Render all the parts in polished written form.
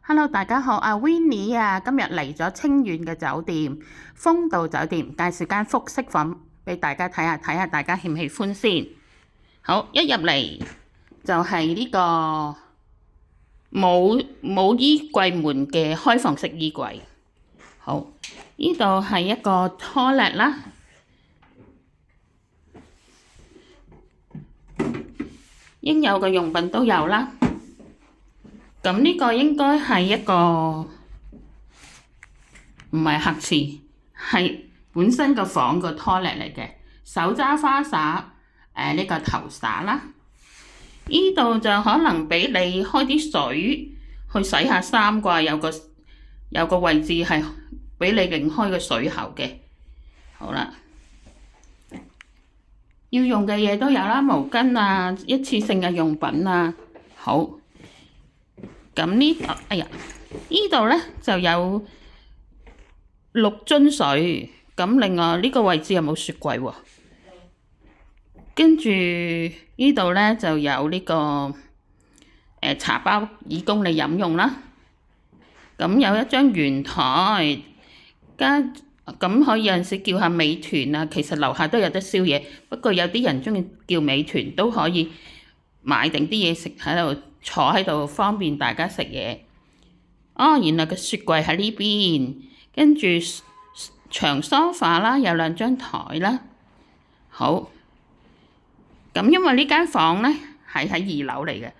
Hello，大家好，阿 Winnie 啊，今日嚟咗清遠嘅酒店豐道酒店，介紹間複式房俾大家睇下大家喜唔喜歡先。好，一入嚟就係呢個冇衣櫃門嘅開放式衣櫃。好，呢度係一個 toilet 啦，應有嘅用品都有啦。咁呢個應該係一個唔係客廁，係本身個房個 toilet 嚟嘅，手揸花灑，呢個頭灑啦。呢度就可能俾你開啲水去洗下衫啩，有個位置係俾你擰開個水喉嘅。好啦，要用嘅嘢都有啦，毛巾啊，一次性嘅用品啊。好。咁呢度，呢度咧就有6樽水，咁另外呢個位置有冇雪櫃喎？跟住呢度咧就有呢個茶包以供你飲用啦。咁有一張圓台，咁可以有陣時叫下美團啊，其實樓下都有得宵夜，不過有啲人鍾意叫美團都可以買定啲嘢食喺度。坐喺度方便大家食嘢。原來個雪櫃喺呢邊，跟住長梳化啦，有2張台啦。好，咁因為呢間房咧係喺2樓嚟嘅，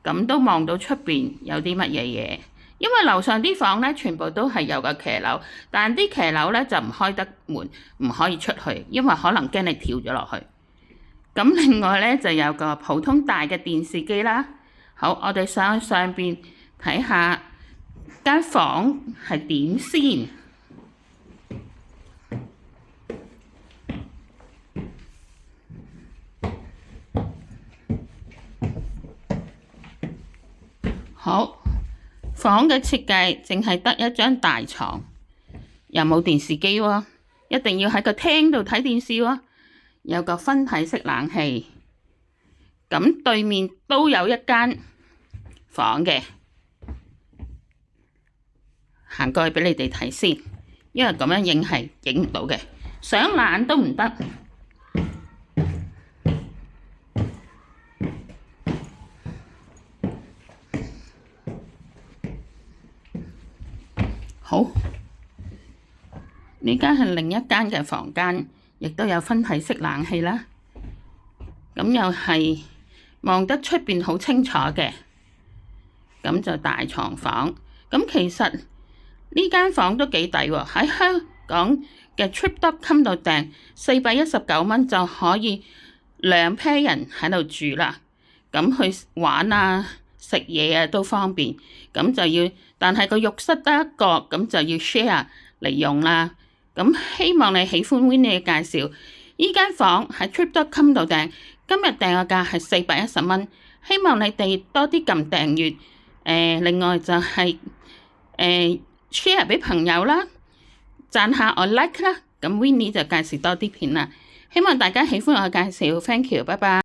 咁都望到出邊有啲乜嘢嘢。因為樓上啲房咧全部都係有個騎樓，但啲騎樓咧就唔開得門，唔可以出去，因為可能驚你跳咗落去。咁另外咧就有個普通大嘅電視機啦。好，我哋上邊睇下間房係點先。好，房嘅設計淨係得一張大床，又冇電視機喎，一定要喺個廳度睇電視喎。有個分體式冷氣，咁對面都有一間房嘅，行過去俾你哋睇先，因為咁樣影係影唔到嘅，上懶都唔得。好，呢間係另一間嘅房間，亦都有分體式冷氣啦。咁又係望得出邊好清楚嘅。咁就大床房。咁其實呢間房都幾抵喎，喺香港嘅 Trip.com 度訂419蚊就可以2 pair 人喺度住啦。咁去玩啊、食嘢啊都方便。咁就要，但係個浴室得一個，咁就要 share 嚟用啦。咁希望你喜歡 Winnie 嘅介紹。呢間房喺 Trip.com 度訂，今日訂個價係410蚊。希望你哋多啲撳訂閱。另外就係share 俾朋友啦，讚下我 like 啦，咁 Winnie 就介紹多啲片啦。希望大家喜歡我嘅介紹，thank you，拜拜。